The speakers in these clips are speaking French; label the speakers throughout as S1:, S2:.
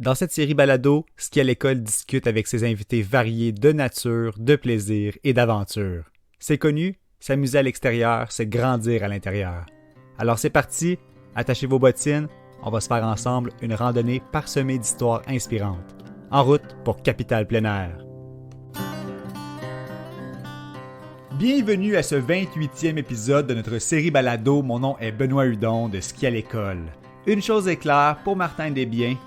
S1: Dans cette série balado, Ski à l'école discute avec ses invités variés de nature, de plaisir et d'aventure. C'est connu, s'amuser à l'extérieur, c'est grandir à l'intérieur. Alors c'est parti, attachez vos bottines, on va se faire ensemble une randonnée parsemée d'histoires inspirantes. En route pour Capitale Plein Air. Bienvenue à ce 28e épisode de notre série balado. Mon nom est Benoît Hudon de Ski à l'école. Une chose est claire, pour Martin Desbiens,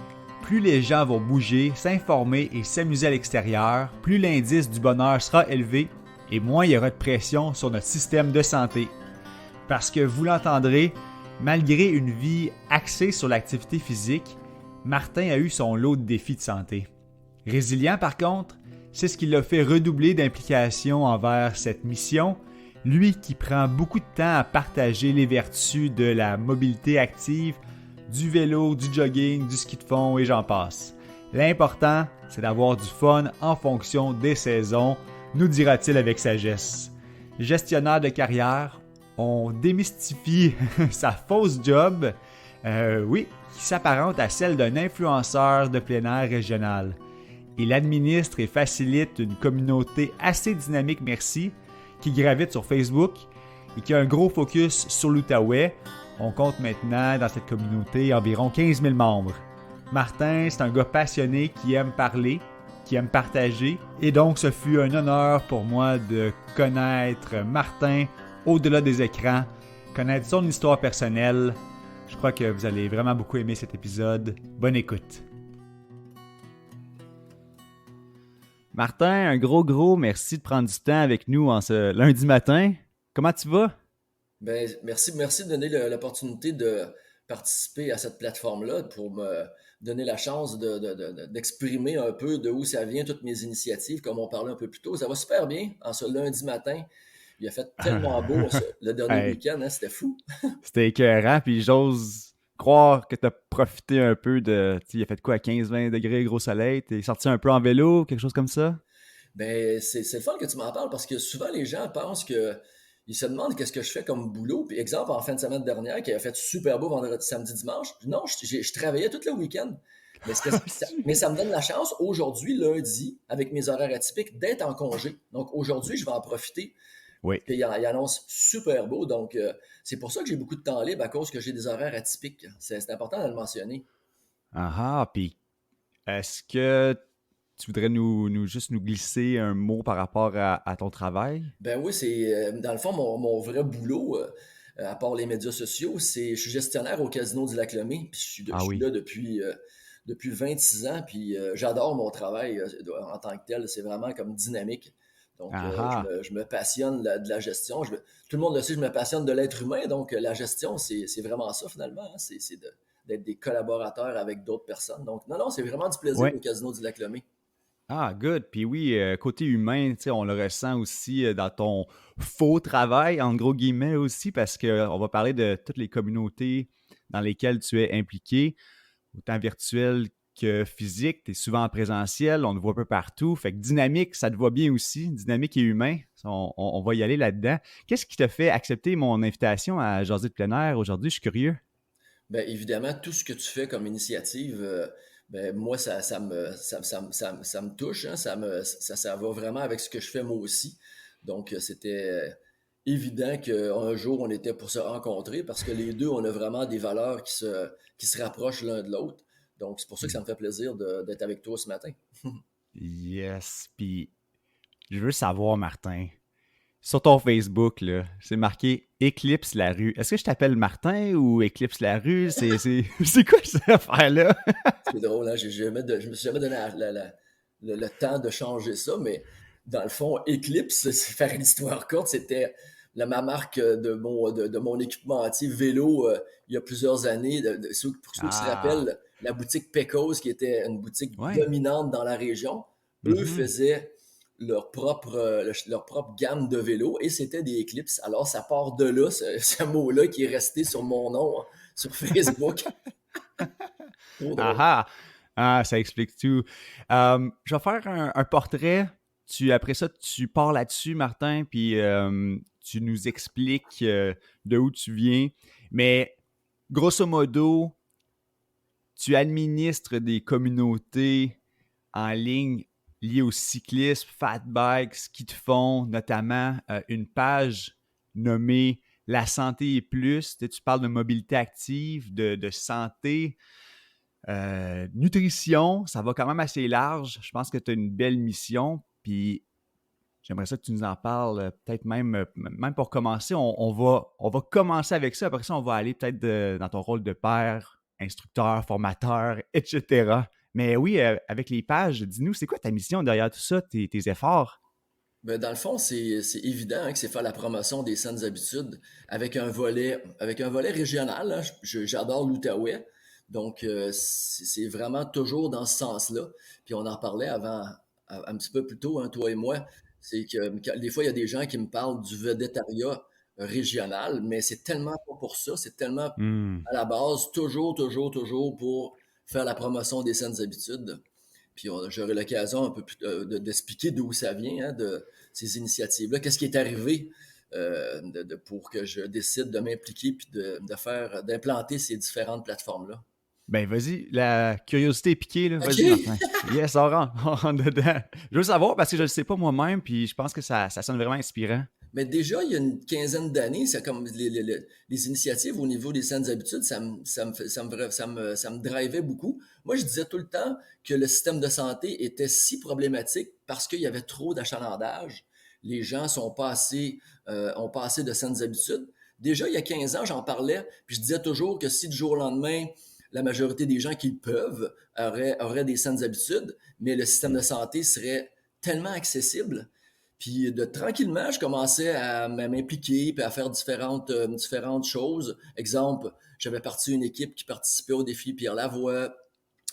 S1: plus les gens vont bouger, s'informer et s'amuser à l'extérieur, plus l'indice du bonheur sera élevé et moins il y aura de pression sur notre système de santé. Parce que vous l'entendrez, malgré une vie axée sur l'activité physique, Martin a eu son lot de défis de santé. Résilient par contre, c'est ce qui l'a fait redoubler d'implication envers cette mission, lui qui prend beaucoup de temps à partager les vertus de la mobilité active, du vélo, du jogging, du ski de fond et j'en passe. L'important, c'est d'avoir du fun en fonction des saisons, nous dira-t-il avec sagesse. Gestionnaire de carrière, on démystifie sa fausse job, qui s'apparente à celle d'un influenceur de plein air régional. Il administre et facilite une communauté assez dynamique, merci, qui gravite sur Facebook et qui a un gros focus sur l'Outaouais. On compte maintenant dans cette communauté environ 15 000 membres. Martin, c'est un gars passionné qui aime parler, qui aime partager. Et donc, ce fut un honneur pour moi de connaître Martin au-delà des écrans, connaître son histoire personnelle. Je crois que vous allez vraiment beaucoup aimer cet épisode. Bonne écoute. Martin, un gros merci de prendre du temps avec nous en ce lundi matin. Comment tu vas?
S2: Ben, merci de donner l'opportunité de participer à cette plateforme-là pour me donner la chance d'exprimer un peu de où ça vient, toutes mes initiatives, comme on parlait un peu plus tôt. Ça va super bien en ce lundi matin. Il a fait tellement beau le dernier
S1: Hey,
S2: week-end, hein, c'était fou.
S1: c'était écœurant, puis j'ose croire que tu as profité un peu de... Il a fait quoi, à 15-20 degrés, gros soleil? T'es sorti un peu en vélo, quelque chose comme ça?
S2: Ben, c'est le fun que tu m'en parles parce que souvent les gens pensent que ils se demandent qu'est-ce que je fais comme boulot. Puis exemple, en fin de semaine dernière, qui a fait super beau vendredi, samedi, dimanche, non, je travaillais tout le week-end. Mais ça me donne la chance aujourd'hui, lundi, avec mes horaires atypiques, d'être en congé. Donc aujourd'hui, je vais en profiter.
S1: Oui.
S2: Puis il annonce super beau. Donc c'est pour ça que j'ai beaucoup de temps libre à cause que j'ai des horaires atypiques. C'est important de le mentionner.
S1: Puis est-ce que tu voudrais juste nous glisser un mot par rapport à ton travail?
S2: Ben oui, c'est dans le fond mon vrai boulot, à part les médias sociaux, je suis gestionnaire au Casino du Lac-Lemay, puis je
S1: Ah
S2: suis
S1: oui.
S2: là depuis 26 ans, puis j'adore mon travail en tant que tel, c'est vraiment comme dynamique. Donc je me passionne de la gestion. Tout le monde le sait, je me passionne de l'être humain, donc la gestion, c'est vraiment ça finalement, hein, d'être des collaborateurs avec d'autres personnes. Donc non, c'est vraiment du plaisir
S1: Ouais.
S2: au Casino du Lac-Lemay.
S1: Ah, good. Puis oui, côté humain, tu sais, on le ressent aussi dans ton faux travail, en gros guillemets aussi, parce qu'on va parler de toutes les communautés dans lesquelles tu es impliqué, autant virtuel que physique. Tu es souvent en présentiel, on te voit un peu partout. Fait que dynamique, ça te va bien aussi, dynamique et humain. On va y aller là-dedans. Qu'est-ce qui te fait accepter mon invitation à Jaser de plein air aujourd'hui? Je suis curieux.
S2: Ben, évidemment, tout ce que tu fais comme initiative, ben, moi, ça me touche, hein, ça va vraiment avec ce que je fais moi aussi. Donc, c'était évident qu'un jour, on était pour se rencontrer parce que les deux, on a vraiment des valeurs qui se rapprochent l'un de l'autre. Donc, c'est pour ça que ça me fait plaisir d'être avec toi ce matin.
S1: Yes. Puis je veux savoir, Martin, sur ton Facebook, là, c'est marqué Éclipse la rue. Est-ce que je t'appelle Martin ou Éclipse la rue? C'est quoi cette affaire-là?
S2: C'est drôle, hein? Je me suis jamais donné le temps de changer ça, mais dans le fond, Eclipse, c'est faire une histoire courte, c'était ma marque de mon équipementier vélo il y a plusieurs années. Pour ceux qui se
S1: Ah,
S2: rappellent, la boutique Pecos, qui était une boutique
S1: ouais.
S2: dominante dans la région, eux
S1: Mhm.
S2: faisaient leur propre gamme de vélos et c'était des Eclipse. Alors, ça part de là, ce mot-là qui est resté sur mon nom, hein, sur Facebook. Trop drôle.
S1: Ah, ça explique tout. Je vais faire un portrait. Après ça, tu pars là-dessus, Martin, puis tu nous expliques de où tu viens. Mais grosso modo, tu administres des communautés en ligne liées au cyclisme, fat bike, ski de fond, notamment une page nommée La santé est plus. Tu parles de mobilité active, de santé, nutrition. Ça va quand même assez large. Je pense que tu as une belle mission. Puis j'aimerais ça que tu nous en parles, peut-être même pour commencer. On va commencer avec ça. Après ça, on va aller peut-être dans ton rôle de père, instructeur, formateur, etc. Mais oui, avec les pages, dis-nous, c'est quoi ta mission derrière tout ça, tes efforts?
S2: Ben, dans le fond, c'est évident hein, que c'est faire la promotion des saines habitudes avec un volet régional. Hein. J'adore l'Outaouais. Donc, c'est vraiment toujours dans ce sens-là. Puis on en parlait avant, un petit peu plus tôt, hein, toi et moi. C'est que des fois, il y a des gens qui me parlent du vedettariat régional, mais c'est tellement pas pour ça. C'est tellement
S1: Hmm.
S2: à la base, toujours, toujours, toujours pour faire la promotion des saines habitudes. Puis j'aurai l'occasion un peu plus d'expliquer d'où ça vient, hein, de ces initiatives-là. Qu'est-ce qui est arrivé pour que je décide de m'impliquer puis d'implanter ces différentes plateformes-là.
S1: Ben vas-y, la curiosité est piquée, là.
S2: OK.
S1: Vas-y, Martin. Yes, on rentre dedans. Je veux savoir parce que je ne le sais pas moi-même, puis je pense que ça sonne vraiment inspirant.
S2: Mais déjà, il y a une quinzaine d'années, c'est comme les initiatives au niveau des saines habitudes, ça me drivait beaucoup. Moi, je disais tout le temps que le système de santé était si problématique parce qu'il y avait trop d'achalandage. Les gens ont pas assez de saines habitudes. Déjà, il y a 15 ans, j'en parlais, puis je disais toujours que si du jour au lendemain, la majorité des gens qui le peuvent auraient des saines habitudes, mais le système de santé serait tellement accessible. Puis tranquillement, je commençais à m'impliquer puis à faire différentes choses. Exemple, j'avais parti une équipe qui participait au défi Pierre Lavoie.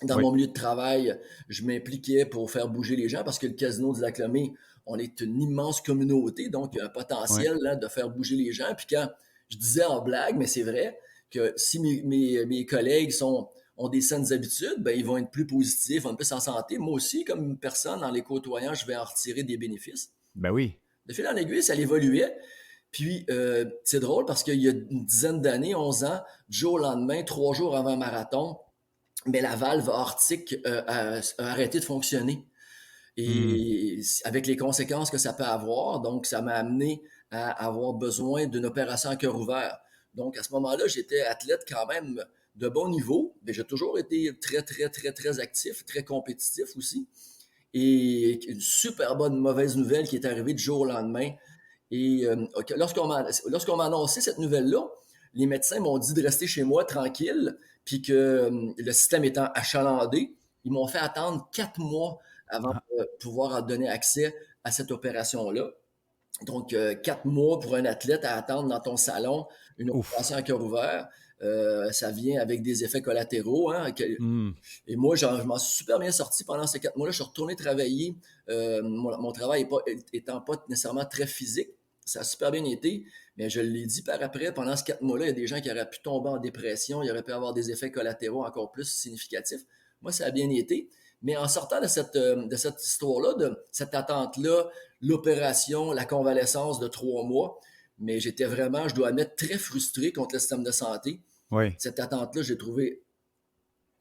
S2: Dans
S1: Oui,
S2: mon milieu de travail, je m'impliquais pour faire bouger les gens parce que le Casino du Lac-Lemay, on est une immense communauté, donc il y a un
S1: oui.
S2: potentiel là, de faire bouger les gens. Puis quand je disais en blague, mais c'est vrai, que si mes collègues ont des saines habitudes, ben, ils vont être plus positifs, vont être plus en santé. Moi aussi, comme une personne, en les côtoyant, je vais en retirer des bénéfices.
S1: Ben oui.
S2: De fil en aiguille, ça évoluait. Puis, c'est drôle parce qu'il y a une dizaine d'années, 11 ans, du jour au lendemain, 3 jours avant un marathon, mais la valve aortique a arrêté de fonctionner.
S1: Hmm.
S2: Et avec les conséquences que ça peut avoir, donc ça m'a amené à avoir besoin d'une opération à cœur ouvert. Donc, à ce moment-là, j'étais athlète quand même de bon niveau, mais j'ai toujours été très, très, très, très actif, très compétitif aussi. Et une super bonne mauvaise nouvelle qui est arrivée du jour au lendemain. Et lorsqu'on m'a annoncé cette nouvelle-là, les médecins m'ont dit de rester chez moi tranquille, puis que le système étant achalandé, ils m'ont fait attendre 4 mois avant
S1: Ah,
S2: de pouvoir donner accès à cette opération-là. Donc, 4 mois pour un athlète à attendre dans ton salon une
S1: ouf.
S2: opération à cœur ouvert, ça vient avec des effets collatéraux. Hein,
S1: Hmm.
S2: et moi, je m'en suis super bien sorti pendant ces 4 mois-là. Je suis retourné travailler. Mon travail étant pas nécessairement très physique, ça a super bien été. Mais je l'ai dit par après, pendant ces 4 mois-là, il y a des gens qui auraient pu tomber en dépression, il y aurait pu avoir des effets collatéraux encore plus significatifs. Moi, ça a bien été. Mais en sortant de cette histoire-là, de cette attente-là, l'opération, la convalescence de 3 mois, mais j'étais vraiment, je dois admettre, très frustré contre le système de santé.
S1: Oui.
S2: Cette attente-là, j'ai trouvé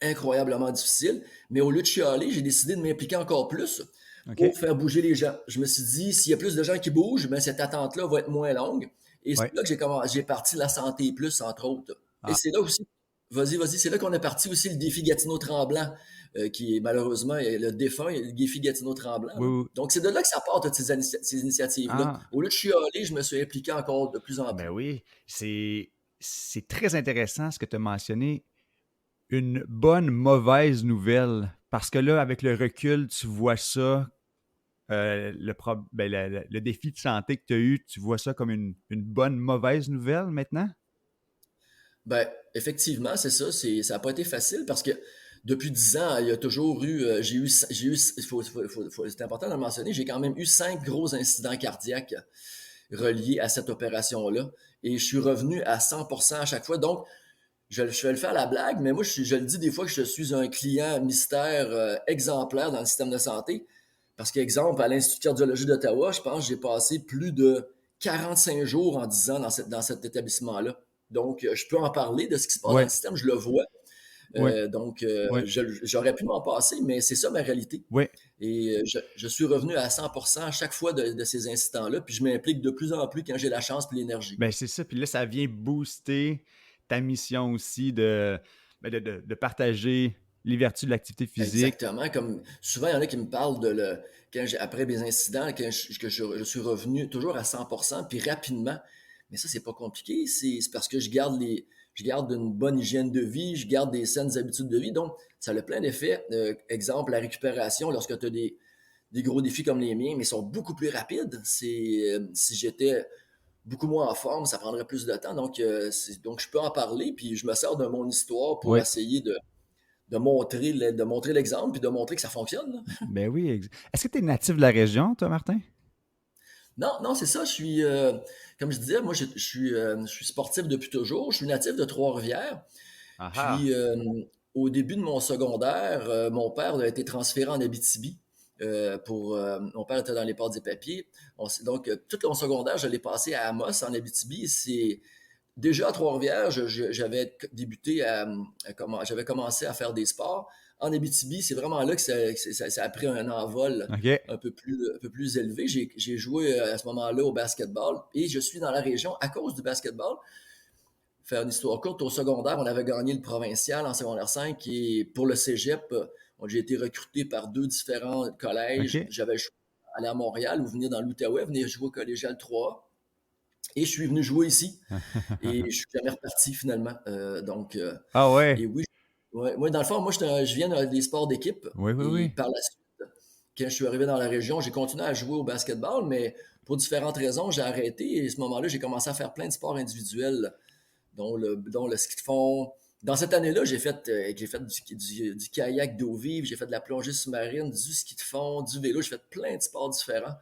S2: incroyablement difficile. Mais au lieu de chialer, j'ai décidé de m'impliquer encore plus
S1: OK.
S2: pour faire bouger les gens. Je me suis dit, s'il y a plus de gens qui bougent, ben, cette attente-là va être moins longue. Et c'est
S1: Oui.
S2: là que j'ai parti la santé plus, entre autres. Et
S1: Ah,
S2: c'est là aussi, vas-y, c'est là qu'on a parti aussi le défi Gatineau-Tremblant, qui est malheureusement le défunt, le défi Gatineau-Tremblant.
S1: oui, oui.
S2: Donc, c'est de là que ça part, toutes ces initiatives-là.
S1: Ah,
S2: Au lieu de chialer, je me suis impliqué encore de plus en
S1: ben
S2: plus.
S1: oui. C'est très intéressant ce que tu as mentionné. Une bonne, mauvaise nouvelle. Parce que là, avec le recul, tu vois ça, le défi de santé que tu as eu, tu vois ça comme une bonne, mauvaise nouvelle maintenant?
S2: Ben, effectivement, c'est ça. Ça n'a pas été facile parce que depuis 10 ans, il y a toujours eu, c'est important de le mentionner, j'ai quand même eu 5 gros incidents cardiaques reliés à cette opération-là. Et je suis revenu à 100% à chaque fois. Donc, je vais le faire à la blague, mais moi, je le dis des fois que je suis un client mystère exemplaire dans le système de santé. Parce qu'exemple, à l'Institut de cardiologie d'Ottawa, je pense que j'ai passé plus de 45 jours en 10 ans dans cet établissement-là. Donc, je peux en parler de ce qui se passe dans
S1: Oui.
S2: le système, je le vois.
S1: Oui, oui,
S2: J'aurais pu m'en passer, mais c'est ça ma réalité.
S1: oui.
S2: Et je suis revenu à 100% à chaque fois de ces incidents-là, puis je m'implique de plus en plus quand j'ai la chance et l'énergie.
S1: Ben, c'est ça. Puis là, ça vient booster ta mission aussi de partager les vertus de l'activité physique.
S2: Exactement. Comme souvent, il y en a qui me parlent après mes incidents, que je suis revenu toujours à 100%, puis rapidement. Mais ça, c'est pas compliqué. C'est parce que je garde une bonne hygiène de vie, je garde des saines habitudes de vie. Donc, ça a plein d'effets. Exemple, la récupération, lorsque tu as des gros défis comme les miens, mais ils sont beaucoup plus rapides. Si j'étais beaucoup moins en forme, ça prendrait plus de temps. Donc je peux en parler, puis je me sers de mon histoire pour
S1: Oui.
S2: essayer de montrer l'exemple puis de montrer que ça fonctionne, là.
S1: Ben oui. Est-ce que tu es natif de la région, toi, Martin?
S2: Non, non, c'est ça. Comme je disais, moi, je suis sportif depuis toujours. Je suis natif de Trois-Rivières.
S1: Ah ah.
S2: Puis, au début de mon secondaire, mon père a été transféré en Abitibi. Mon père était dans les ports des papiers. Tout mon secondaire, je l'ai passé à Amos, en Abitibi. Déjà à Trois-Rivières, j'avais commencé à faire des sports. En Abitibi, c'est vraiment là que ça a pris un envol
S1: OK.
S2: un peu plus élevé. J'ai joué à ce moment-là au basketball et je suis dans la région à cause du basketball. Faire une histoire courte, au secondaire, on avait gagné le provincial en secondaire 5 et pour le cégep, j'ai été recruté par deux différents collèges.
S1: OK.
S2: J'avais choisi d'aller à Montréal ou venir dans l'Outaouais, venir jouer au collégial 3 et je suis venu jouer ici. Et je suis jamais reparti finalement.
S1: Ah
S2: Et
S1: ouais.
S2: oui, ouais, moi, dans le fond, je viens des sports d'équipe.
S1: Oui, oui,
S2: Et
S1: oui.
S2: par la suite, quand je suis arrivé dans la région, j'ai continué à jouer au basketball, mais pour différentes raisons, j'ai arrêté. Et à ce moment-là, j'ai commencé à faire plein de sports individuels, dont le ski de fond. Dans cette année-là, j'ai fait du kayak d'eau vive, j'ai fait de la plongée sous-marine, du ski de fond, du vélo. J'ai fait plein de sports différents.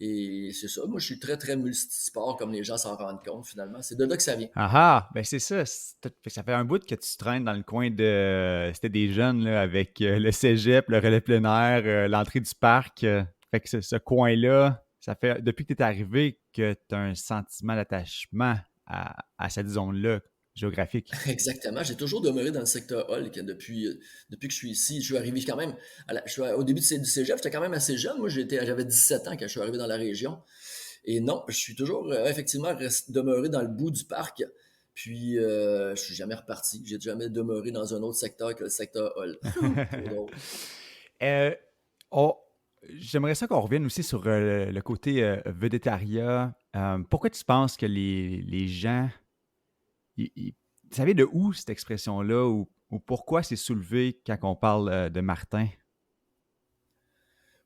S2: Et c'est ça, moi je suis très très multisport comme les gens s'en rendent compte finalement. C'est de là que ça vient.
S1: Ah ah. Ben c'est ça. Ça fait un bout que tu traînes dans le coin de. C'était des jeunes là, avec le cégep, le relais plein air, l'entrée du parc. Fait que ce coin-là, ça fait depuis que tu es arrivé que tu as un sentiment d'attachement à cette zone-là géographique.
S2: Exactement. J'ai toujours demeuré dans le secteur Hall depuis que je suis ici. Je suis arrivé quand même, au début du cégep, j'étais quand même assez jeune. Moi, j'avais 17 ans quand je suis arrivé dans la région. Et non, je suis toujours effectivement demeuré dans le bout du parc. Puis, je suis jamais reparti. J'ai jamais demeuré dans un autre secteur que le secteur Hall. Trop drôle.
S1: Euh, on- J'aimerais ça qu'on revienne aussi sur le côté végétariat. Pourquoi tu penses que les gens tu savais de où cette expression-là ou pourquoi c'est soulevé quand on parle de Martin?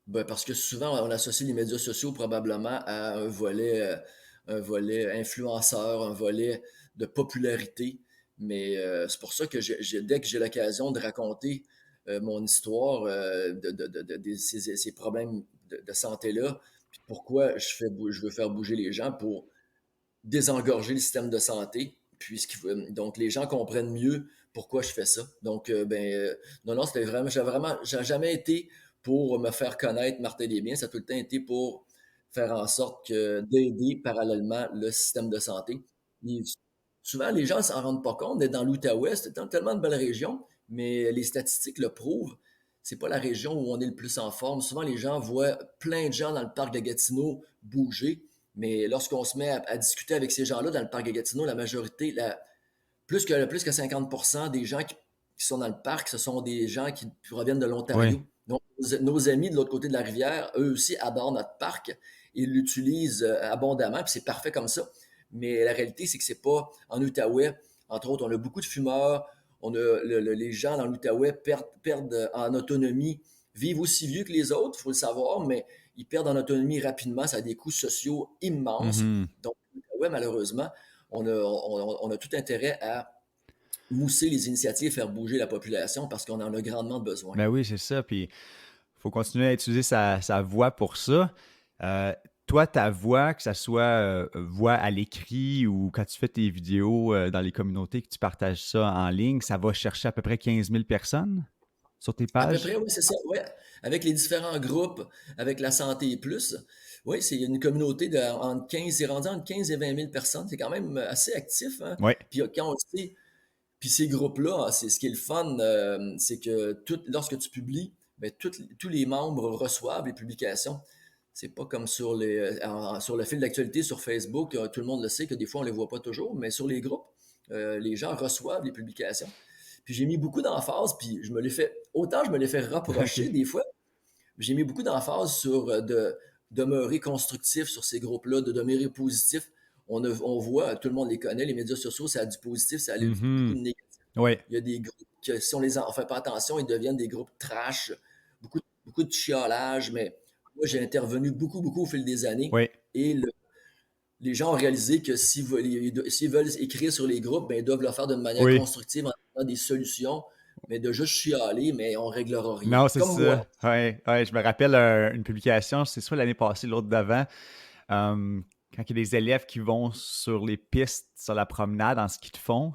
S2: Ben, parce que souvent, on associe les médias sociaux probablement à un volet influenceur, un volet de popularité. Mais c'est pour ça que dès que j'ai l'occasion de raconter mon histoire ces problèmes de santé-là, puis pourquoi je veux faire bouger les gens pour désengorger le système de santé, donc les gens comprennent mieux pourquoi je fais ça. Non, non, j'ai jamais été pour me faire connaître Martin Desbiens, ça a tout le temps été pour faire en sorte d'aider parallèlement le système de santé. Et souvent, les gens ne s'en rendent pas compte d'être dans l'Outaouais, c'est tellement de belles régions, mais les statistiques le prouvent. C'est pas la région où on est le plus en forme. Souvent, les gens voient plein de gens dans le parc de Gatineau bouger, mais lorsqu'on se met à discuter avec ces gens-là dans le parc de Gatineau, la majorité, plus que 50% des gens qui sont dans le parc, ce sont des gens qui proviennent de
S1: Oui.
S2: l'Ontario. Donc, nos amis de l'autre côté de la rivière, eux aussi adorent notre parc. Ils l'utilisent abondamment, puis c'est parfait comme ça. Mais la réalité, c'est que c'est pas en Outaouais. Entre autres, on a beaucoup de fumeurs. Les gens dans l'Outaouais perdent en autonomie, vivent aussi vieux que les autres, il faut le savoir, mais ils perdent en autonomie rapidement. Ça a des coûts sociaux immenses.
S1: Mhm.
S2: Donc, l'Outaouais, malheureusement, on a tout intérêt à mousser les initiatives, faire bouger la population parce qu'on en a grandement besoin.
S1: Ben oui, c'est ça. Puis il faut continuer à utiliser sa voix pour ça. Euh, Toi, ta voix, que ça soit voix à l'écrit ou quand tu fais tes vidéos dans les communautés, que tu partages ça en ligne, ça va chercher à peu près 15 000 personnes sur tes
S2: À peu
S1: pages?
S2: près, oui, c'est ça. Ouais. Avec les différents groupes, avec la santé et plus, oui, c'est une communauté c'est rendu entre 15 et 20 000 personnes. C'est quand même assez actif, hein?
S1: Oui.
S2: Puis quand on le sait, Puis ces groupes-là, c'est ce qui est le fun, c'est que lorsque tu publies, ben, tous les membres reçoivent les publications. C'est pas comme sur le fil d'actualité sur Facebook, tout le monde le sait que des fois on les voit pas toujours, mais sur les groupes, les gens reçoivent les publications. Puis j'ai mis beaucoup d'emphase, puis autant je me l'ai fait reprocher
S1: OK.
S2: des fois, j'ai mis beaucoup d'emphase sur de demeurer constructif sur ces groupes-là, de demeurer positif. On voit, tout le monde les connaît, les médias sociaux, ça a du positif, ça a beaucoup
S1: Mhm.
S2: de négatif.
S1: Oui,
S2: Il y a des groupes que si on les en fait pas attention, ils deviennent des groupes trash, beaucoup de chiolage, mais moi j'ai intervenu beaucoup, beaucoup au fil des années
S1: oui,
S2: et les gens ont réalisé que s'ils veulent écrire sur les groupes, ben, ils doivent le faire d'une manière
S1: oui.
S2: constructive en donnant des solutions, mais de juste chialer, mais on réglera rien.
S1: Non, c'est
S2: Comme moi.
S1: ça. Ouais, ouais, je me rappelle une publication, c'est soit l'année passée, l'autre d'avant, quand il y a des élèves qui vont sur les pistes, sur la promenade en ski de fond,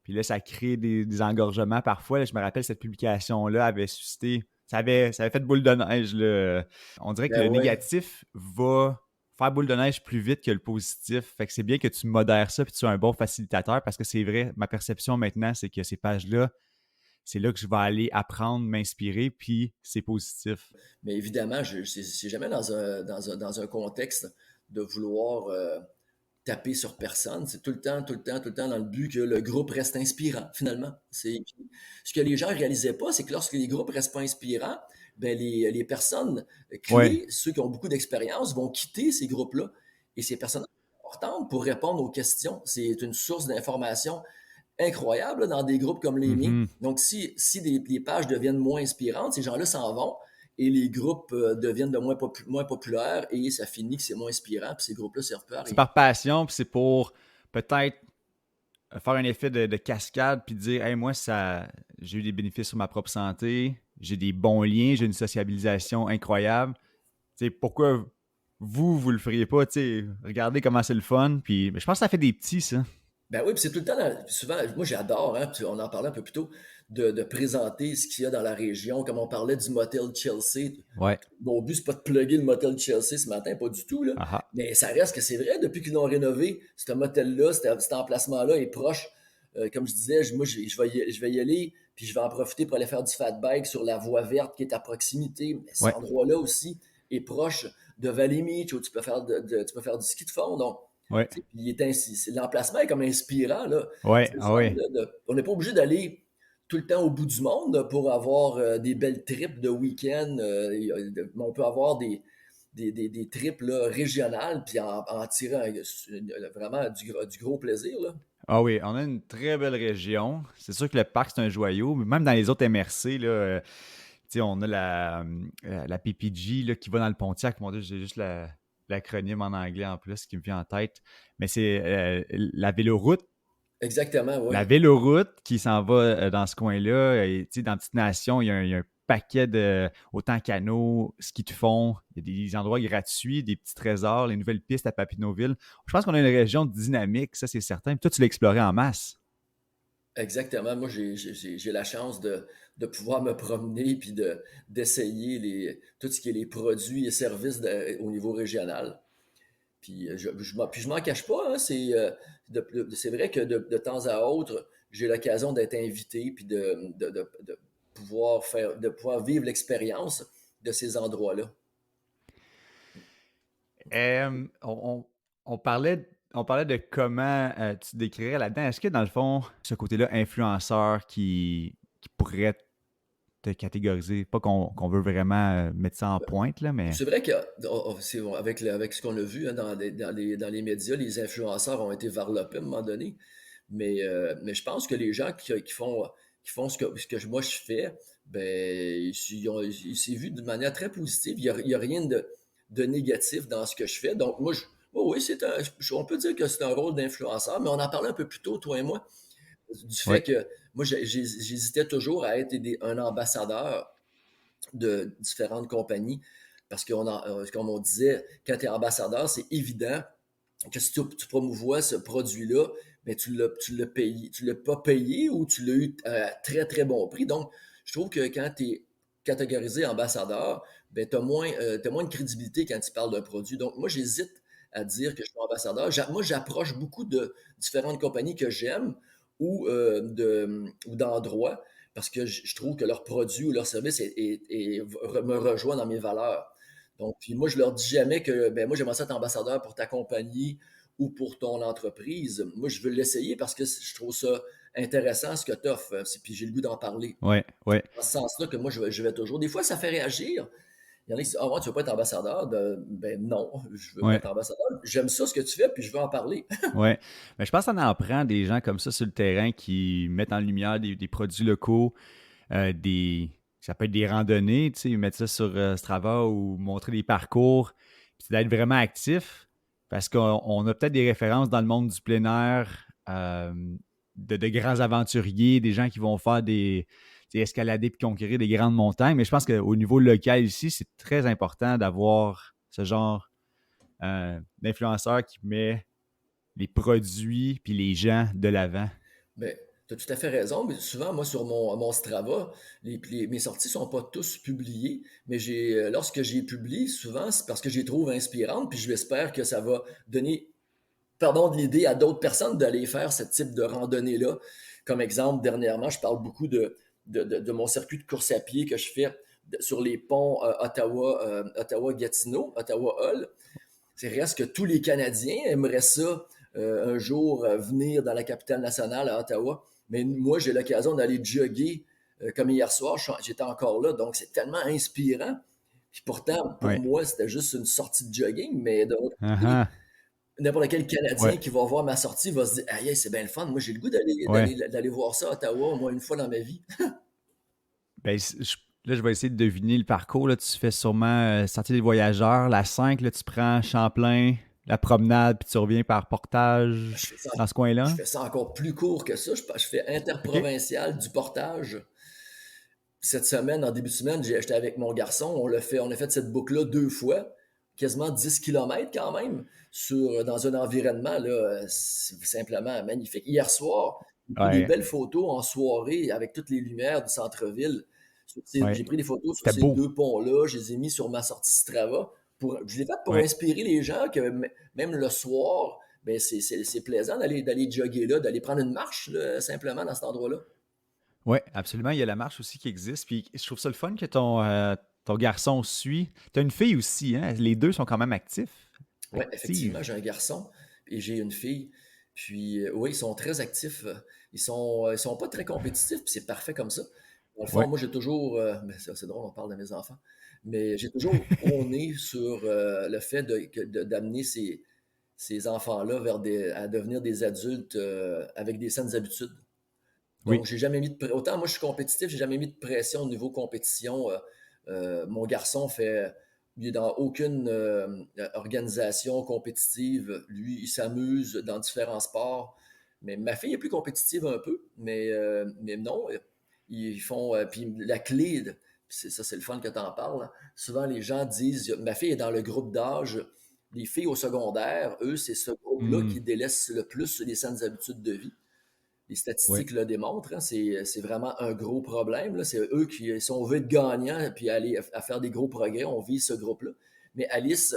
S1: puis là, ça crée des engorgements parfois. Là, je me rappelle, cette publication-là avait suscité, ça avait fait boule de neige, là. On dirait que
S2: Ben
S1: le
S2: ouais.
S1: négatif va faire boule de neige plus vite que le positif. Fait que c'est bien que tu modères ça puis tu sois un bon facilitateur parce que c'est vrai, ma perception maintenant, c'est que ces pages-là, c'est là que je vais aller apprendre, m'inspirer, puis c'est positif.
S2: Mais évidemment, c'est jamais dans un contexte de vouloir taper sur personne. C'est tout le temps, tout le temps, tout le temps dans le but que le groupe reste inspirant, finalement. Ce que les gens ne réalisaient pas, c'est que lorsque les groupes ne restent pas inspirants, ben les personnes
S1: Ouais.
S2: clés, ceux qui ont beaucoup d'expérience, vont quitter ces groupes-là. Et ces personnes importantes pour répondre aux questions. C'est une source d'information incroyable là, dans des groupes comme les miens.
S1: Mhm.
S2: Donc, si les pages deviennent moins inspirantes, ces gens-là s'en vont et les groupes deviennent moins populaires et ça finit que c'est moins inspirant, puis ces groupes-là ne servent plus à
S1: C'est
S2: rien.
S1: par passion, puis c'est pour peut-être faire un effet de cascade, puis dire, hey, moi, j'ai eu des bénéfices sur ma propre santé, j'ai des bons liens, j'ai une sociabilisation incroyable. Tu sais, pourquoi vous le feriez pas? Tu sais, regardez comment c'est le fun. Puis je pense que ça fait des petits, ça.
S2: Ben oui, puis c'est tout le temps, souvent, moi j'adore, hein, puis on en parlait un peu plus tôt, de présenter ce qu'il y a dans la région, comme on parlait du motel Chelsea.
S1: Ouais.
S2: Mon but, c'est pas de plugger le motel Chelsea ce matin, pas du tout, là.
S1: Ah ah.
S2: Mais ça reste que c'est vrai, depuis qu'ils l'ont rénové, ce motel-là, cet emplacement-là est proche. Comme je disais, moi, je vais y aller, puis je vais en profiter pour aller faire du fat bike sur la voie verte qui est à proximité. Mais cet
S1: Ouais.
S2: endroit-là aussi est proche de Valley Beach, où tu peux faire du ski de fond. Donc,
S1: Ouais.
S2: tu sais, puis l'emplacement est comme inspirant, là.
S1: Ouais.
S2: C'est le
S1: Ah
S2: fun,
S1: ouais.
S2: on n'est pas obligé d'aller tout le temps au bout du monde pour avoir des belles trips de week-end. On peut avoir des trips là, régionales puis en tirer vraiment du gros plaisir. Là.
S1: Ah oui, on a une très belle région. C'est sûr que le parc, c'est un joyau, mais même dans les autres MRC, là, tu sais, on a la PPG là, qui va dans le Pontiac. Mon Dieu, j'ai juste l'acronyme en anglais en plus qui me vient en tête. Mais c'est la véloroute.
S2: Exactement,
S1: La
S2: oui.
S1: véloroute qui s'en va dans ce coin-là. Et, tu sais, dans Petite Nation, il y a un paquet de autant canaux, ski de fond, il y a des endroits gratuits, des petits trésors, les nouvelles pistes à Papineauville. Je pense qu'on a une région dynamique, ça c'est certain. Puis toi, tu l'as exploré en masse.
S2: Exactement. Moi, j'ai la chance de pouvoir me promener puis d'essayer tout ce qui est les produits et services au niveau régional. Puis je m'en cache pas, hein, c'est vrai que de temps à autre, j'ai l'occasion d'être invité puis de pouvoir vivre l'expérience de ces endroits-là.
S1: On parlait de comment tu te décrirais là-dedans. Est-ce que dans le fond, ce côté-là, influenceur qui pourrait te catégoriser, pas qu'on veut vraiment mettre ça en pointe, là, mais
S2: C'est vrai que avec ce qu'on a vu hein, dans les médias, les influenceurs ont été varlopés à un moment donné. Mais je pense que les gens qui font moi je fais, ben, c'est vu de manière très positive. Il y a rien de négatif dans ce que je fais. Donc, oui, on peut dire que c'est un rôle d'influenceur, mais on en parlait un peu plus tôt, toi et moi, du
S1: oui.
S2: fait que moi, j'hésitais toujours à être un ambassadeur de différentes compagnies. Parce comme on disait, quand tu es ambassadeur, c'est évident que si tu promouvois ce produit-là, ben tu l'as payé, tu l'as pas payé ou tu l'as eu à très, très bon prix. Donc, je trouve que quand tu es catégorisé ambassadeur, ben, t'as moins de crédibilité quand tu parles d'un produit. Donc, moi, j'hésite à dire que je suis ambassadeur. Moi, j'approche beaucoup de différentes compagnies que j'aime ou d'endroits parce que je trouve que leur produit ou leur service me rejoint dans mes valeurs. Donc, puis moi, je leur dis jamais que, ben moi, j'aimerais ça être ambassadeur pour ta compagnie ou pour ton entreprise. Moi, je veux l'essayer parce que je trouve ça intéressant ce que tu offres. Puis j'ai le goût d'en parler.
S1: Ouais, ouais,
S2: Dans ce sens-là que moi, je vais toujours. Des fois, ça fait réagir. Il y en a qui disent, ah, ouais, tu veux pas être ambassadeur? Ben non, je veux pas
S1: ouais,
S2: être ambassadeur. J'aime ça ce que tu fais, puis je veux en parler.
S1: ouais. Mais je pense qu'on en prend des gens comme ça sur le terrain qui mettent en lumière des produits locaux, ça peut être des randonnées, tu sais, mettre ça sur Strava ou montrer des parcours, puis d'être vraiment actif parce qu'on a peut-être des références dans le monde du plein air, de grands aventuriers, des gens qui vont faire tu sais, escalader puis conquérir des grandes montagnes. Mais je pense qu'au niveau local ici, c'est très important d'avoir ce genre d'influenceur qui met les produits puis les gens de l'avant.
S2: Ben, tu as tout à fait raison, mais souvent, moi, sur mon Strava, mes sorties sont pas tous publiées, mais lorsque j'ai publié, souvent, c'est parce que je les trouve inspirantes, puis je l'espère que ça va donner, pardon, de l'idée à d'autres personnes d'aller faire ce type de randonnée-là. Comme exemple, dernièrement, je parle beaucoup de mon circuit de course à pied que je fais sur les ponts Ottawa-Gatineau, Ottawa-Hull. C'est reste que tous les Canadiens aimeraient ça un jour venir dans la capitale nationale à Ottawa. Mais moi, j'ai l'occasion d'aller jogger comme hier soir. J'étais encore là, donc c'est tellement inspirant. Puis pourtant, pour
S1: Ouais.
S2: moi, c'était juste une sortie de jogging, mais de l'autre
S1: Ah
S2: côté,
S1: ah.
S2: n'importe quel Canadien
S1: Ouais.
S2: qui va voir ma sortie va se dire, aïe, c'est bien le fun. Moi, j'ai le goût
S1: Ouais.
S2: d'aller voir ça à Ottawa au moins une fois dans ma vie.
S1: Ben, là, je vais essayer de deviner le parcours. Là. Tu fais sûrement Sentier des Voyageurs, la 5, là, tu prends Champlain, la promenade, puis tu reviens par
S2: Je
S1: Portage
S2: fais ça,
S1: dans ce
S2: je
S1: coin-là.
S2: fais ça encore plus court que ça. Je fais
S1: OK?
S2: interprovincial du portage. Cette semaine, en début de semaine, j'étais avec mon garçon. On a fait cette boucle-là 2 fois, quasiment 10 kilomètres quand même, dans un environnement là, simplement magnifique. Hier soir, j'ai pris des
S1: Ouais.
S2: belles photos en soirée avec toutes les lumières du centre-ville.
S1: Ouais.
S2: J'ai pris des photos sur
S1: C'était
S2: ces
S1: beau.
S2: 2 ponts-là, je les ai mis sur ma sortie Strava. Je l'ai fait pour
S1: Ouais.
S2: inspirer les gens que même le soir, ben c'est plaisant d'aller jogger là, d'aller prendre une marche là, simplement dans cet endroit-là.
S1: Ouais, absolument. Il y a la marche aussi qui existe. Puis je trouve ça le fun que ton garçon suit. Tu as une fille aussi, hein? Les deux sont quand même actifs.
S2: Oui,
S1: Actives.
S2: effectivement, j'ai un garçon et j'ai une fille. Puis, oui, ils sont très actifs. Ils sont pas très compétitifs, puis c'est parfait comme ça. Dans le fond,
S1: Ouais.
S2: moi, j'ai toujours, mais c'est drôle, on parle de mes enfants, mais j'ai toujours prôné sur le fait d'amener ces enfants-là à devenir des adultes avec des saines habitudes. Donc,
S1: Oui.
S2: j'ai jamais mis autant moi je suis compétitif, j'ai jamais mis de pression au niveau compétition. Mon garçon il est dans aucune organisation compétitive. Lui, il s'amuse dans différents sports. Mais ma fille est plus compétitive un peu, mais non, ils font. Puis la clé, ça c'est le fun que tu en parles, hein. Souvent les gens disent, ma fille est dans le groupe d'âge. Les filles au secondaire, eux, c'est ce groupe-là
S1: Hmm.
S2: qui délaisse le plus les saines habitudes de vie. Les
S1: Ouais.
S2: statistiques le démontrent, hein, c'est vraiment un gros problème, là. C'est eux qui, si on veut être gagnant puis aller à faire des gros progrès, on vise ce groupe-là. Mais Alice,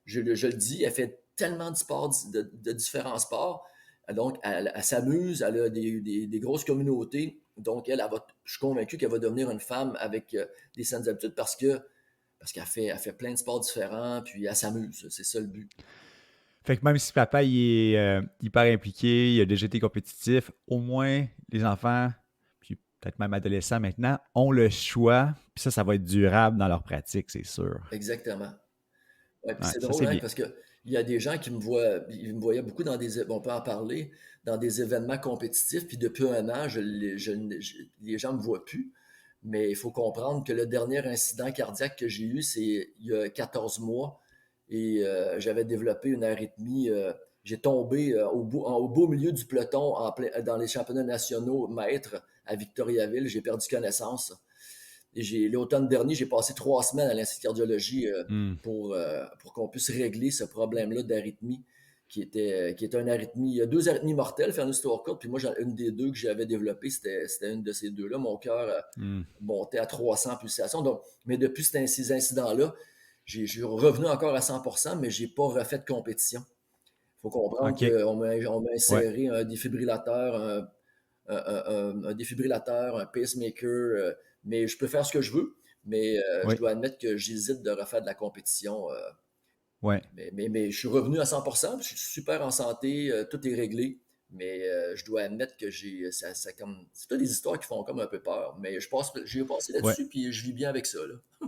S2: je le dis, elle fait tellement de sports, de différents sports. Donc, elle s'amuse, elle a des grosses communautés. Donc, je suis convaincu qu'elle va devenir une femme avec des saines habitudes parce elle fait plein de sports différents, puis elle s'amuse. C'est ça le but.
S1: Fait que même si papa il est hyper impliqué, il a déjà été compétitif, au moins les enfants, puis peut-être même adolescents maintenant, ont le choix, puis ça va être durable dans leur pratique, c'est sûr.
S2: Exactement. Ouais, puis
S1: Ouais,
S2: c'est
S1: ça
S2: drôle,
S1: c'est
S2: hein,
S1: bien.
S2: parce que il y a des gens qui ils me voyaient beaucoup on peut en parler, dans des événements compétitifs, puis depuis un an, les gens me voient plus. Mais il faut comprendre que le dernier incident cardiaque que j'ai eu, c'est il y a 14 mois, et j'avais développé une arythmie. J'ai tombé au beau milieu du peloton dans les championnats nationaux maîtres à Victoriaville. J'ai perdu connaissance. Et l'automne dernier, j'ai passé 3 semaines à l'Institut de cardiologie
S1: Hmm.
S2: pour qu'on puisse régler ce problème-là d'arythmie qui était une arythmie. Il y a 2 arythmies mortelles, faire une histoire courte, puis moi, une des deux que j'avais développée, c'était une de ces deux-là. Mon cœur
S1: Hmm.
S2: montait à 300 pulsations. Donc, mais depuis ces incidents-là, je suis revenu encore à 100%, mais j'ai pas refait de compétition. Il faut comprendre
S1: OK.
S2: qu'on m'a
S1: Ouais.
S2: inséré un défibrillateur, un défibrillateur, un pacemaker, mais je peux faire ce que je veux. Mais je
S1: Oui,
S2: dois admettre que j'hésite de refaire de la compétition.
S1: oui.
S2: Mais je suis revenu à 100%, je suis super en santé, tout est réglé. Mais je dois admettre que c'est toutes des histoires qui font comme un peu peur. Mais j'ai passé
S1: Ouais.
S2: là-dessus, puis je vis bien avec ça, là.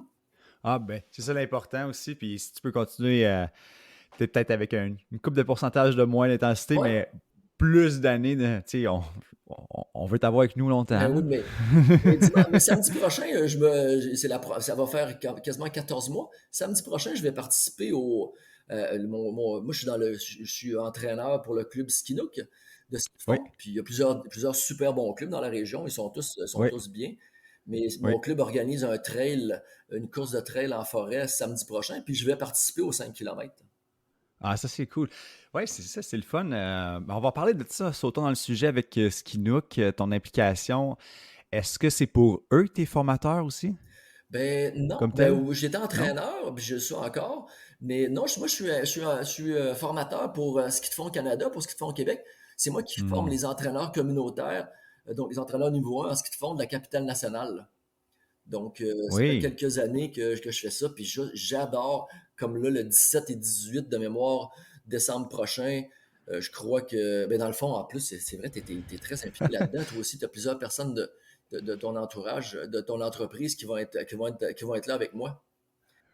S1: Ah ben, c'est ça l'important aussi. Puis si tu peux continuer, peut-être avec une coupe de pourcentage de moins d'intensité,
S2: Ouais,
S1: mais plus d'années, tu sais, on veut t'avoir avec nous longtemps,
S2: ben oui,
S1: là.
S2: mais samedi prochain, ça va faire quasiment 14 mois. Samedi prochain, je vais participer moi, je suis entraîneur pour le club Skinook de ski de
S1: Oui,
S2: fond. Puis il y a plusieurs super bons clubs dans la région. Ils sont
S1: oui,
S2: tous bien. Mais
S1: oui.
S2: mon club organise une course de trail en forêt samedi prochain. Puis je vais participer aux 5 kilomètres.
S1: Ah, ça, c'est cool. Oui, c'est ça, c'est le fun. Ben, on va parler de ça, sautons dans le sujet avec Skinook, ton implication. Est-ce que c'est pour eux que tu es formateur aussi,
S2: Ben non,
S1: comme tel?
S2: j'étais
S1: Non?
S2: entraîneur, puis je le suis encore, mais non, moi je suis formateur pour Ski de fond Canada, pour Ski de fond Québec. C'est moi qui forme
S1: Hmm.
S2: les entraîneurs communautaires, donc les entraîneurs niveau 1 en ski de fond de la capitale nationale. Donc ça fait
S1: Oui,
S2: quelques années que je fais ça, puis j'adore, comme là le 17 et 18 de mémoire, décembre prochain. Je crois que, ben dans le fond, en plus, c'est vrai, tu es très impliqué là-dedans. Toi aussi, tu as plusieurs personnes de ton entourage, de ton entreprise qui vont être là avec moi.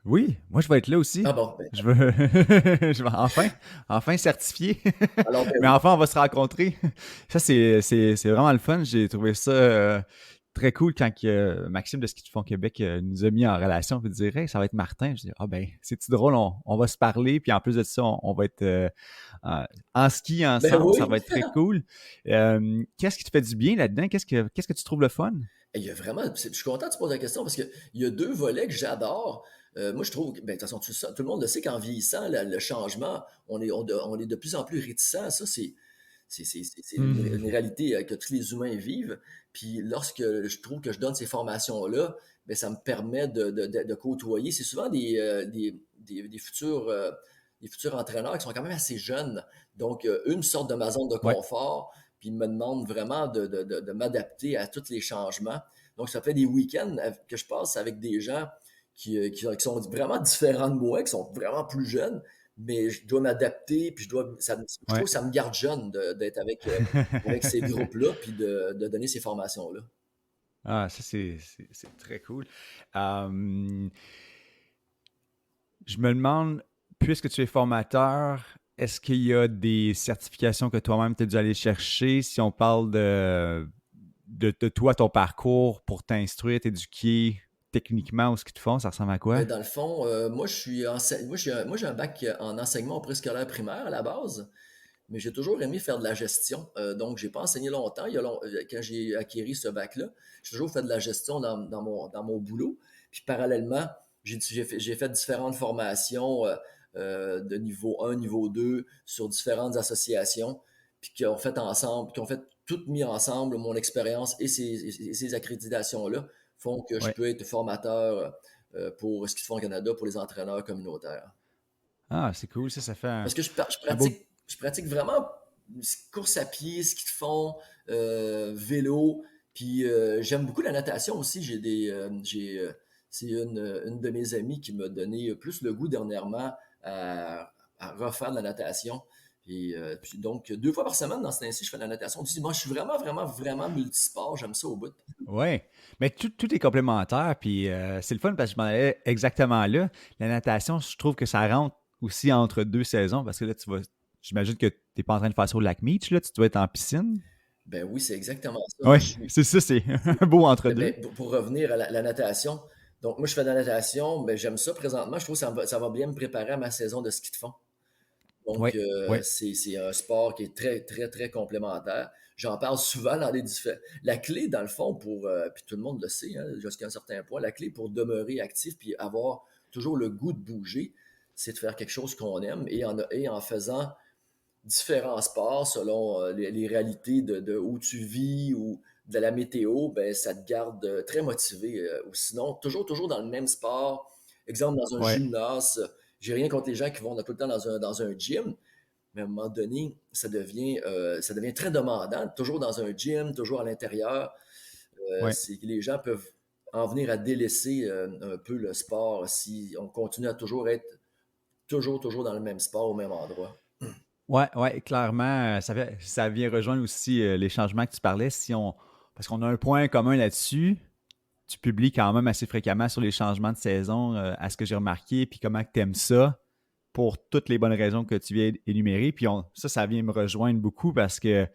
S1: oui, moi je vais être là aussi.
S2: Ah bon, ben,
S1: Je veux, je vais enfin certifié.
S2: alors ben
S1: Mais
S2: oui.
S1: enfin, on va se rencontrer. Ça, c'est vraiment le fun. J'ai trouvé ça très cool quand Maxime de Ski de Fond Québec nous a mis en relation et dire hey, ça va être Martin. Je dis ah ben, c'est-tu drôle, on va se parler. Puis en plus de ça, on va être en ski
S2: Ben
S1: ensemble. Ça
S2: oui.
S1: va être très cool. Qu'est-ce qui te fait du bien là-dedans? Qu'est-ce que tu trouves le fun?
S2: Et il y a vraiment, je suis content que tu poses la question parce qu'il y a deux volets que j'adore. Moi, je trouve, ben, de toute façon, tout le monde le sait qu'en vieillissant, le changement, on est de plus en plus réticent. Ça, c'est une
S1: Hmm.
S2: réalité que tous les humains vivent. Puis lorsque je trouve que je donne ces formations-là, ben, ça me permet de côtoyer. C'est souvent des futurs entraîneurs qui sont quand même assez jeunes. Donc, eux me sortent de ma zone de
S1: Ouais,
S2: confort, puis ils me demandent vraiment de m'adapter à tous les changements. Donc, ça fait des week-ends que je passe avec des gens qui sont vraiment différents de moi, qui sont vraiment plus jeunes, mais je dois m'adapter, puis je trouve
S1: ouais.
S2: que ça me garde jeune d'être avec ces groupes-là, puis de donner ces formations-là.
S1: Ah, ça, c'est très cool. Euh, je me demande, puisque tu es formateur, est-ce qu'il y a des certifications que toi-même tu as dû aller chercher si on parle de toi, ton parcours pour t'instruire, t'éduquer techniquement ou ce qu'ils te font, ça ressemble à quoi?
S2: Ben, dans le fond, moi, j'ai un bac en enseignement au préscolaire primaire à la base, mais j'ai toujours aimé faire de la gestion. Donc, j'ai pas enseigné longtemps. Quand j'ai acquis ce bac-là, j'ai toujours fait de la gestion dans mon boulot. Puis parallèlement, j'ai fait différentes formations de niveau 1, niveau 2 sur différentes associations, puis qui ont fait toutes mis ensemble mon expérience et ces accréditations-là font que je
S1: Ouais.
S2: peux être formateur pour Ski de fond Canada pour les entraîneurs communautaires.
S1: Ah, c'est cool, ça fait
S2: Parce que je
S1: un beau.
S2: pratique vraiment course à pied, ski de fond, vélo, puis j'aime beaucoup la natation aussi. C'est une de mes amies qui m'a donné plus le goût dernièrement à refaire de la natation. Et puis donc, 2 fois par semaine dans ce temps-ci, je fais de la natation. Moi, je suis vraiment, vraiment, vraiment multisport. J'aime ça au bout.
S1: Ouais. Mais tout est complémentaire, puis c'est le fun parce que je m'en allais exactement là. La natation, je trouve que ça rentre aussi entre deux saisons parce que là, j'imagine que tu n'es pas en train de faire ça au lac Meach, là, tu dois être en piscine.
S2: Ben oui, c'est exactement ça. Moi,
S1: Oui,
S2: je suis,
S1: c'est ça, c'est un beau entre deux.
S2: Ben, pour revenir à la natation, donc moi je fais de la natation, ben, j'aime ça présentement. Je trouve que ça va bien me préparer à ma saison de ski de fond.
S1: Oui,
S2: Donc
S1: oui,
S2: c'est un sport qui est très, très, très complémentaire. J'en parle souvent dans les différents. La clé, dans le fond, puis tout le monde le sait, hein, jusqu'à un certain point, la clé pour demeurer actif puis avoir toujours le goût de bouger, c'est de faire quelque chose qu'on aime et en faisant différents sports selon les réalités de où tu vis ou de la météo, ben, ça te garde très motivé. Ou sinon, toujours dans le même sport. Exemple, dans un
S1: oui.
S2: gymnase, j'ai rien contre les gens qui vont tout le temps dans un gym, mais à un moment donné, ça devient très demandant, toujours dans un gym, toujours à l'intérieur.
S1: Ouais.
S2: C'est que les gens peuvent en venir à délaisser un peu le sport si on continue à toujours être toujours dans le même sport, au même endroit.
S1: Ouais, ouais, clairement, ça vient rejoindre aussi les changements que tu parlais. Parce qu'on a un point commun là-dessus, tu publies quand même assez fréquemment sur les changements de saison, à ce que j'ai remarqué, puis comment tu aimes ça, pour toutes les bonnes raisons que tu viens énumérer. Puis ça vient me rejoindre beaucoup parce que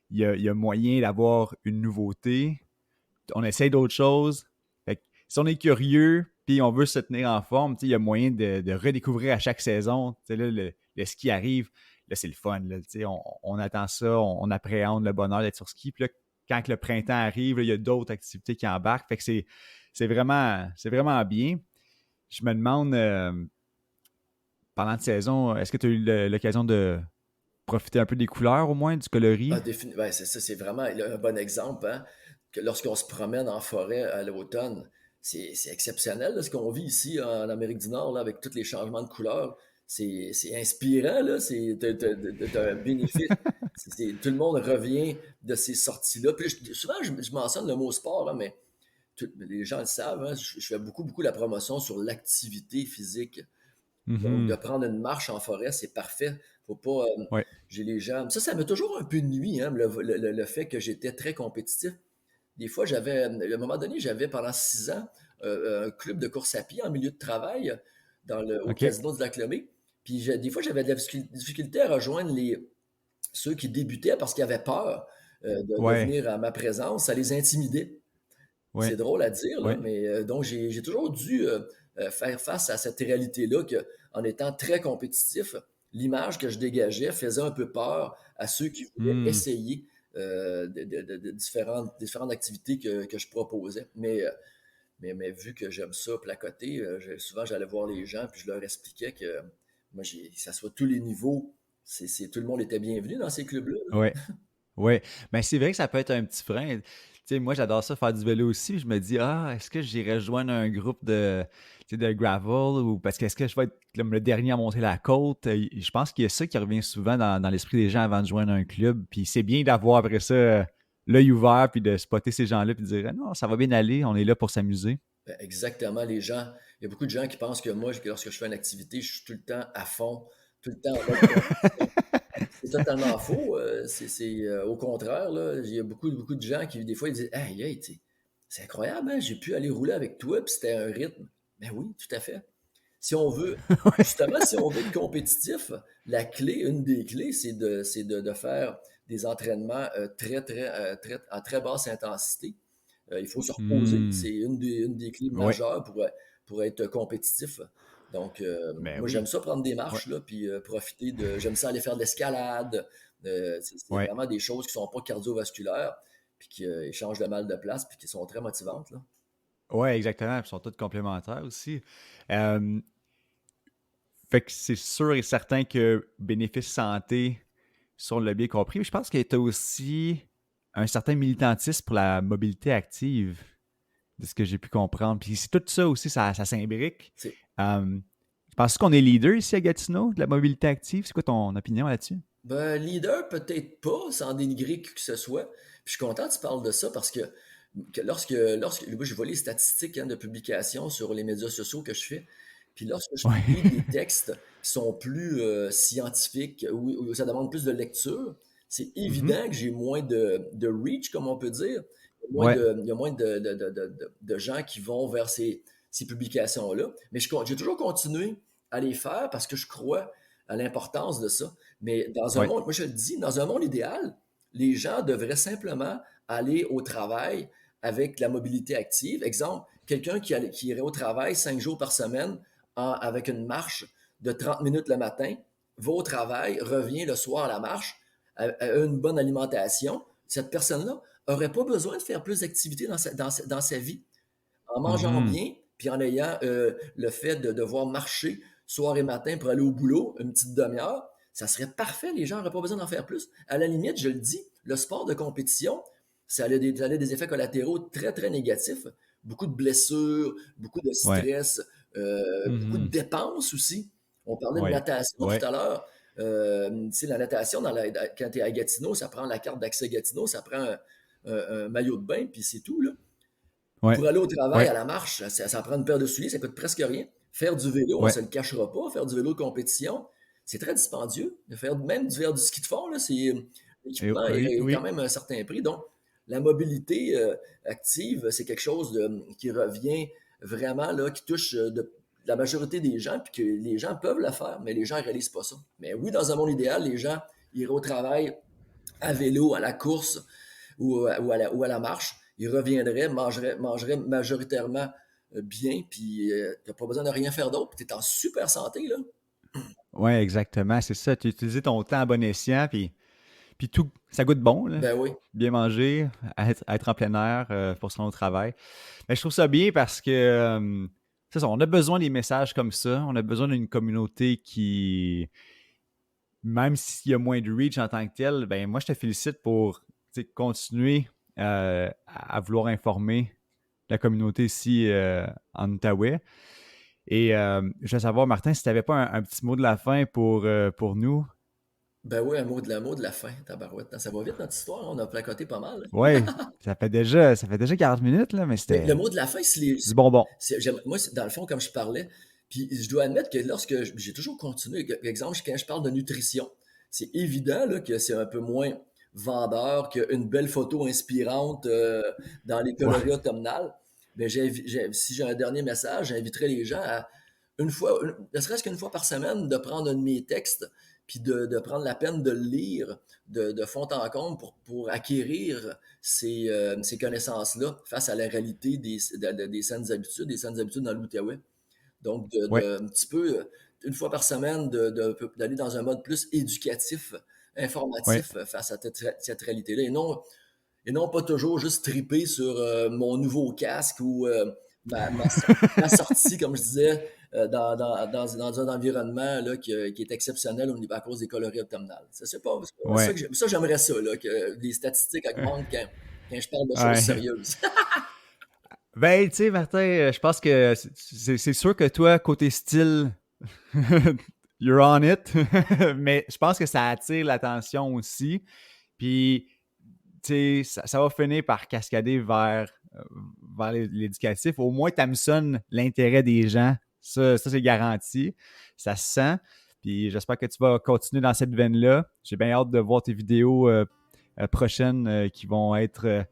S1: il y a moyen d'avoir une nouveauté. On essaye d'autres choses. Fait que si on est curieux, puis on veut se tenir en forme, il y a moyen de redécouvrir à chaque saison. Là, le ski arrive, là, c'est le fun. Là, on attend ça, on appréhende le bonheur d'être sur ski. Puis là, quand le printemps arrive, là, il y a d'autres activités qui embarquent. Fait que c'est vraiment bien. Je me demande, pendant la saison, est-ce que tu as eu l'occasion de profiter un peu des couleurs au moins, du coloris?
S2: Ouais, c'est ça, c'est vraiment un bon exemple, hein, que lorsqu'on se promène en forêt à l'automne, c'est exceptionnel là, ce qu'on vit ici en Amérique du Nord là, avec tous les changements de couleurs. C'est inspirant, là, t'as un bénéfice. Tout le monde revient de ces sorties-là. Puis souvent, je mentionne le mot sport, là, mais les gens le savent, hein, je fais beaucoup la promotion sur l'activité physique. Donc, de
S1: Mhm.
S2: prendre une marche en forêt, c'est parfait. Faut pas.
S1: Ouais.
S2: J'ai les jambes. Ça m'a toujours un peu nuit, hein, le fait que j'étais très compétitif. Des fois, à un moment donné, j'avais pendant 6 ans un club de course à pied en milieu de travail au
S1: OK.
S2: casino de la Lemay. Puis des fois, j'avais de la difficulté à rejoindre ceux qui débutaient parce qu'ils avaient peur de
S1: Ouais.
S2: venir à ma présence. Ça les intimidait. C'est
S1: Ouais.
S2: drôle à dire, là,
S1: Ouais.
S2: mais donc j'ai toujours dû faire face à cette réalité-là que, en étant très compétitif, l'image que je dégageais faisait un peu peur à ceux qui voulaient
S1: Hmm.
S2: essayer de différentes activités que je proposais. Mais vu que j'aime ça placoter, souvent j'allais voir les gens puis je leur expliquais que moi, que ça soit tous les niveaux, tout le monde était bienvenu dans ces clubs-là.
S1: Ouais. Ouais, mais c'est vrai que ça peut être un petit frein. Tu sais, moi, j'adore ça faire du vélo aussi. Je me dis, est-ce que j'irais rejoindre un groupe de gravel ou parce que est-ce que je vais être comme le dernier à monter la côte? Je pense qu'il y a ça qui revient souvent dans l'esprit des gens avant de joindre un club. Puis c'est bien d'avoir après ça l'œil ouvert puis de spotter ces gens-là puis de dire, non, ça va bien aller, on est là pour s'amuser.
S2: Ben, exactement, les gens. Il y a beaucoup de gens qui pensent que moi, lorsque je fais une activité, je suis tout le temps à fond, tout le temps en mode compétition. C'est totalement faux. Au contraire, là, il y a beaucoup de gens qui, des fois, ils disent hey, hey, c'est incroyable, hein, j'ai pu aller rouler avec toi, puis c'était un rythme. Ben oui, tout à fait. Si on veut, justement, si on veut être compétitif, une des clés, c'est de faire des entraînements à très basse intensité. Il faut se reposer.
S1: Hmm.
S2: C'est une des clés
S1: Ouais,
S2: majeures pour être compétitif. Donc,
S1: ben
S2: moi, j'aime
S1: oui.
S2: ça prendre des
S1: Ouais,
S2: marches, là, puis profiter de. J'aime ça aller faire de l'escalade. C'est
S1: ouais.
S2: vraiment des choses qui sont pas cardiovasculaires, puis qui échangent le mal de place, puis qui sont très motivantes, là.
S1: Ouais, exactement. Puis ils sont tous complémentaires aussi. Euh, Fait que c'est sûr et certain que bénéfice santé, si on l'a bien compris. Mais je pense qu'il y a aussi un certain militantisme pour la mobilité active, de ce que j'ai pu comprendre. Puis c'est tout ça aussi, ça s'imbrique.
S2: C'est
S1: Je pense qu'on est leader ici à Gatineau de la mobilité active. C'est quoi ton opinion là-dessus?
S2: Ben, leader, peut-être pas, sans dénigrer qui que ce soit. Puis je suis content que tu parles de ça parce que moi, je vois les statistiques, hein, de publication sur les médias sociaux que je fais. Puis lorsque je
S1: Ouais.
S2: publie des textes qui sont plus scientifiques, où ça demande plus de lecture, c'est
S1: Mhm.
S2: évident que j'ai moins de reach, comme on peut dire.
S1: Ouais.
S2: Il y a moins de gens qui vont vers ces publications-là. Mais j'ai toujours continué à les faire parce que je crois à l'importance de ça. Mais dans un
S1: Ouais.
S2: monde, moi je le dis, dans un monde idéal, les gens devraient simplement aller au travail avec la mobilité active. Exemple, quelqu'un qui irait au travail 5 jours par semaine avec une marche de 30 minutes le matin, va au travail, revient le soir à la marche, a une bonne alimentation. Cette personne-là n'aurait pas besoin de faire plus d'activités dans sa vie. En mangeant
S1: Mhm.
S2: bien, puis en ayant le fait de devoir marcher soir et matin pour aller au boulot, une petite demi-heure, ça serait parfait. Les gens n'auraient pas besoin d'en faire plus. À la limite, je le dis, le sport de compétition, ça a des effets collatéraux très, très négatifs. Beaucoup de blessures, beaucoup de
S1: Ouais.
S2: stress, beaucoup de
S1: Mhm.
S2: dépenses aussi. On parlait de
S1: Ouais.
S2: natation
S1: Ouais.
S2: tout à l'heure. Tu sais, la natation, quand tu es à Gatineau, ça prend la carte d'accès Gatineau, ça prend un maillot de bain, puis c'est tout, là.
S1: Ouais.
S2: Pour aller au travail,
S1: Ouais.
S2: à la marche, ça prend une paire de souliers, ça coûte presque rien. Faire du vélo, on ne
S1: Ouais.
S2: se le cachera pas, faire du vélo de compétition, c'est très dispendieux. Faire du ski de fond, là, l'équipement
S1: Oui,
S2: est quand
S1: oui.
S2: même à un certain prix. Donc, la mobilité active, c'est quelque chose qui revient vraiment, là, qui touche la majorité des gens, puis que les gens peuvent le faire, mais les gens ne réalisent pas ça. Mais oui, dans un monde idéal, les gens iraient au travail à vélo, à la course ou à la marche. Ils reviendraient, mangeraient majoritairement bien, puis tu n'as pas besoin de rien faire d'autre, puis tu es en super santé, là.
S1: Ouais, exactement. C'est ça. Tu utilises ton temps à bon escient, puis tout, ça goûte bon, là.
S2: Ben oui.
S1: Bien manger, à être en plein air pour se rendre au travail. Mais je trouve ça bien parce que c'est ça, on a besoin des messages comme ça. On a besoin d'une communauté qui, même s'il y a moins de reach en tant que tel, ben moi je te félicite pour continuer à vouloir informer la communauté ici en Outaouais. Et je veux savoir, Martin, si tu n'avais pas un petit mot de la fin pour nous.
S2: Ben oui, un mot de la fin, tabarouette. Ça va vite notre histoire, hein, on a placoté pas mal,
S1: Ouais, ça fait déjà 40 minutes, là, mais
S2: mais le
S1: c'était
S2: mot de la fin,
S1: du bonbon.
S2: moi, dans le fond, comme je parlais, puis je dois admettre que lorsque j'ai toujours continué, par exemple, quand je parle de nutrition, c'est évident là, que c'est un peu moins vendeur qu'une belle photo inspirante dans les
S1: Ouais,
S2: coloris automnales. Mais si j'ai un dernier message, j'inviterai les gens à ne serait-ce qu'une fois par semaine, de prendre un de mes textes, puis de prendre la peine de le lire de fond en comble pour acquérir ces connaissances-là face à la réalité des saines habitudes, dans l'Outaouais. Donc,
S1: ouais,
S2: un petit peu, une fois par semaine, d'aller dans un mode plus éducatif,
S1: ouais.
S2: informatif face à cette réalité-là. Et non pas toujours juste triper sur mon nouveau casque ou ma, ma, ma sortie, comme je disais, dans un environnement là, qui est exceptionnel à cause des coloris automnales. C'est pas ça
S1: Ouais.
S2: que ça, j'aimerais ça, là, que les statistiques augmentent quand je parle de choses
S1: Ouais.
S2: sérieuses.
S1: Ben, tu sais, Martin, je pense que c'est sûr que toi, côté style, you're on it. Mais je pense que ça attire l'attention aussi. Puis, tu sais, ça va finir par cascader vers l'éducatif. Au moins, tu hameçonnes l'intérêt des gens. Ça c'est garanti. Ça se sent. Puis, j'espère que tu vas continuer dans cette veine-là. J'ai bien hâte de voir tes vidéos prochaines qui vont être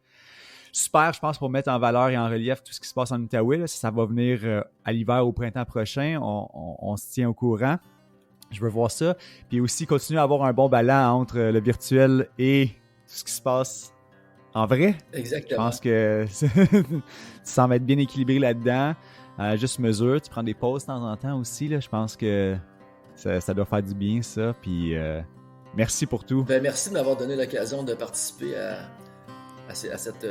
S1: super, je pense, pour mettre en valeur et en relief tout ce qui se passe en Outaouais. Là. Ça va venir à l'hiver, au printemps prochain. On se tient au courant. Je veux voir ça. Puis aussi, continuer à avoir un bon balance entre le virtuel et tout ce qui se passe en vrai. Je
S2: Exactement.
S1: pense que tu sembles être bien équilibré là-dedans. Juste mesure. Tu prends des pauses de temps en temps aussi. Là. Je pense que ça doit faire du bien, ça. Puis merci pour tout.
S2: Ben, merci de m'avoir donné l'occasion de participer à cette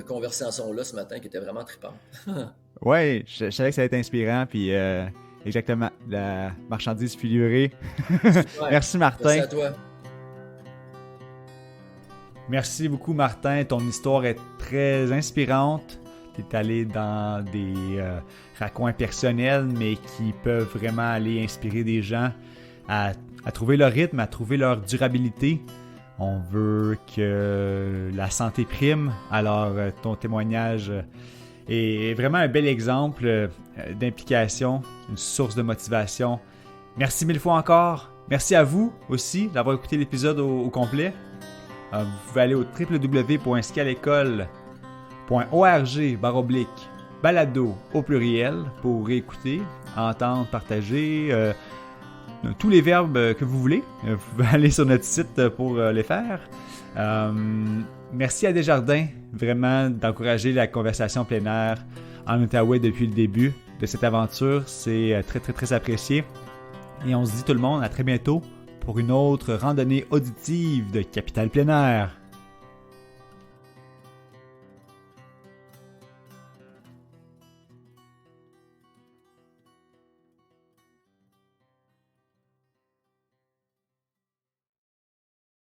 S2: conversation-là ce matin qui était vraiment trippante.
S1: Ouais, je savais que ça allait être inspirant. Puis exactement, la marchandise fut livrée.
S2: Super.
S1: Merci,
S2: Merci
S1: Martin.
S2: à toi.
S1: Merci beaucoup, Martin. Ton histoire est très inspirante. Tu es allé dans des raccoins personnels, mais qui peuvent vraiment aller inspirer des gens à trouver leur rythme, à trouver leur durabilité. On veut que la santé prime. Alors, ton témoignage est vraiment un bel exemple d'implication, une source de motivation. Merci mille fois encore. Merci à vous aussi d'avoir écouté l'épisode au complet. Vous pouvez aller au www.skialecole.org/balado au pluriel pour réécouter, entendre, partager tous les verbes que vous voulez. Vous pouvez aller sur notre site pour les faire. Merci à Desjardins vraiment d'encourager la conversation plein air en Outaouais depuis le début de cette aventure. C'est très très très apprécié. Et on se dit tout le monde à très bientôt pour une autre randonnée auditive de Capitale Plein Air.